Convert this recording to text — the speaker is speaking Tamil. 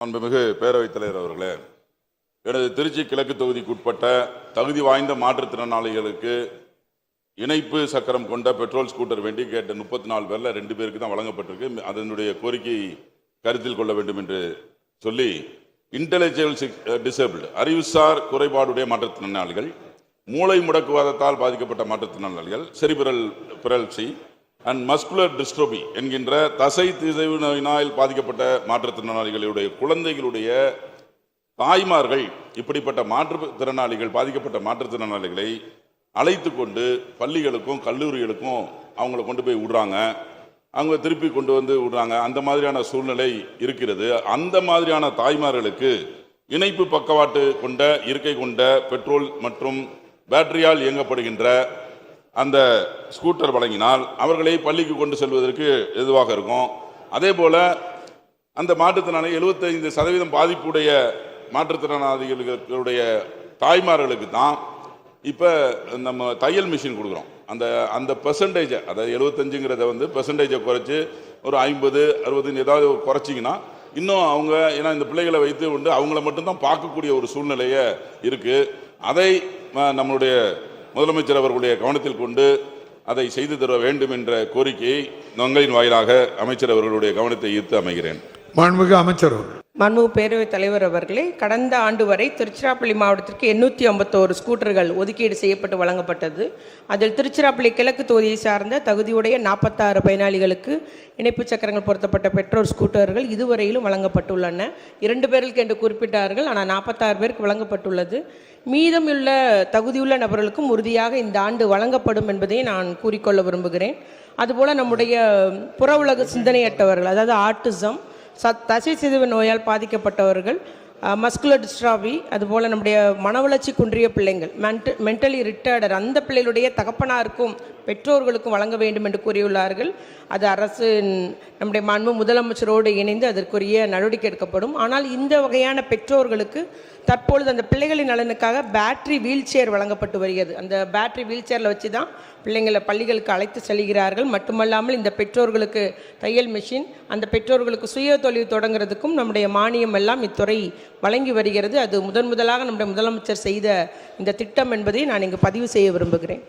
அன்புமிகு பேரவைத் தலைவர் அவர்களே, எனது திருச்சி கிழக்கு தொகுதிக்குட்பட்ட தகுதி வாய்ந்த மாற்றுத்திறனாளிகளுக்கு இணைப்பு சக்கரம் கொண்ட பெட்ரோல் ஸ்கூட்டர் வேண்டி கேட்ட 34 பேரில் 2 பேருக்கு தான் வழங்கப்பட்டிருக்கு. அதனுடைய கோரிக்கை கருத்தில் கொள்ள வேண்டும் என்று சொல்லி இன்டெலெக்சுவல் டிசேபிள்டு அறிவுசார் குறைபாடுடைய மாற்றுத்திறனாளிகள், மூளை முடக்குவாதத்தால் பாதிக்கப்பட்ட மாற்றுத்திறனாளிகள், செரிபிரல் பிறழ்ச்சி அண்ட் மஸ்குலர் டிஸ்ட்ரோபி என்கின்ற தசை திசைவு நோயினால் பாதிக்கப்பட்ட மாற்றுத்திறனாளிகளுடைய குழந்தைகளுடைய தாய்மார்கள் இப்படிப்பட்ட மாற்றுத்திறனாளிகள் பாதிக்கப்பட்ட மாற்றுத்திறனாளிகளை அழைத்து கொண்டு பள்ளிகளுக்கும் கல்லூரிகளுக்கும் அவங்கள கொண்டு போய் விடுறாங்க. அவங்க திருப்பி கொண்டு வந்து விடுறாங்க. அந்த மாதிரியான சூழ்நிலை இருக்கிறது. அந்த மாதிரியான தாய்மார்களுக்கு இணைப்பு பக்கவாட்டு கொண்ட இருக்கை கொண்ட பெட்ரோல் மற்றும் பேட்டரியால் இயங்கப்படுகின்ற அந்த ஸ்கூட்டர் வழங்கினால் அவர்களை பள்ளிக்கு கொண்டு செல்வதற்கு எதுவாக இருக்கும். அதே போல அந்த மாற்றுத்திறனாளி 75% பாதிப்புடைய மாற்றுத்திறனாளிகளுடைய தாய்மார்களுக்கு தான் இப்போ நம்ம தையல் மிஷின் கொடுக்குறோம். அந்த பெர்சன்டேஜை, அதாவது 75ங்கிறத பெர்சன்டேஜை குறைச்சி ஒரு 50-60 ஏதாவது குறைச்சிங்கன்னா இன்னும் அவங்க, ஏன்னா இந்த பிள்ளைகளை வைத்து கொண்டு அவங்கள மட்டும்தான் பார்க்கக்கூடிய ஒரு சூழ்நிலையே இருக்குது. அதை நம்மளுடைய முதலமைச்சர் அவர்களுடைய கவனத்தில் கொண்டு அதை செய்து தர வேண்டும் என்ற கோரிக்கையை நங்களின் வாயிலாக அமைச்சர் அவர்களுடைய கவனத்தை ஈர்த்து அமைகிறேன். மாண்புமிகு அமைச்சர். மாண்புமிகு பேரவைத் தலைவர் அவர்களே, கடந்த ஆண்டு வரை திருச்சிராப்பள்ளி மாவட்டத்திற்கு 851 ஸ்கூட்டர்கள் ஒதுக்கீடு செய்யப்பட்டு வழங்கப்பட்டது. அதில் திருச்சிராப்பள்ளி கிழக்கு தொகுதியை சார்ந்த தகுதியுடைய 46 பயனாளிகளுக்கு இணைப்பு சக்கரங்கள் பொருத்தப்பட்ட பெட்ரோல் ஸ்கூட்டர்கள் இதுவரையிலும் வழங்கப்பட்டுள்ளன. 2 பேருக்கு என்று குறிப்பிட்டார்கள், ஆனால் 46 பேருக்கு வழங்கப்பட்டுள்ளது. மீதமுள்ள தகுதியுள்ள நபர்களுக்கும் உறுதியாக இந்த ஆண்டு வழங்கப்படும் என்பதை நான் கூறிக்கொள்ள விரும்புகிறேன். அதுபோல் நம்முடைய புற உலக சிந்தனையற்றவர்கள், அதாவது ஆட்டிசம், தசை சிதைவு நோயால் பாதிக்கப்பட்டவர்கள், மஸ்குலர் டிஸ்ட்ராபி, அதுபோல் நம்முடைய மனவளர்ச்சி குன்றிய பிள்ளைங்கள், மென்டலி ரிட்டர்டர், அந்த பிள்ளைகளுடைய தகப்பனாருக்கும் பெற்றோர்களுக்கும் வழங்க வேண்டும் என்று கூறியுள்ளார்கள். அது அரசு நம்முடைய மாண்பு முதலமைச்சரோடு இணைந்து அதற்குரிய நடவடிக்கை எடுக்கப்படும். ஆனால் இந்த வகையான பெற்றோர்களுக்கு தற்பொழுது அந்த பிள்ளைகளின் நலனுக்காக பேட்டரி வீல் சேர் வழங்கப்பட்டு வருகிறது. அந்த பேட்டரி வீல் சேரில் வச்சு தான் பிள்ளைங்களை பள்ளிகளுக்கு அழைத்து செல்கிறார்கள். மட்டுமல்லாமல் இந்த பெற்றோர்களுக்கு தையல் மிஷின், அந்த பெற்றோர்களுக்கு சுய தொழில் தொடங்குறதுக்கும் நம்முடைய மானியம் எல்லாம் இத்துறை வழங்கி வருகிறது. அது முதலாக நம்முடைய முதலமைச்சர் செய்த இந்த திட்டம் என்பதை நான் இங்கு பதிவு செய்ய விரும்புகிறேன்.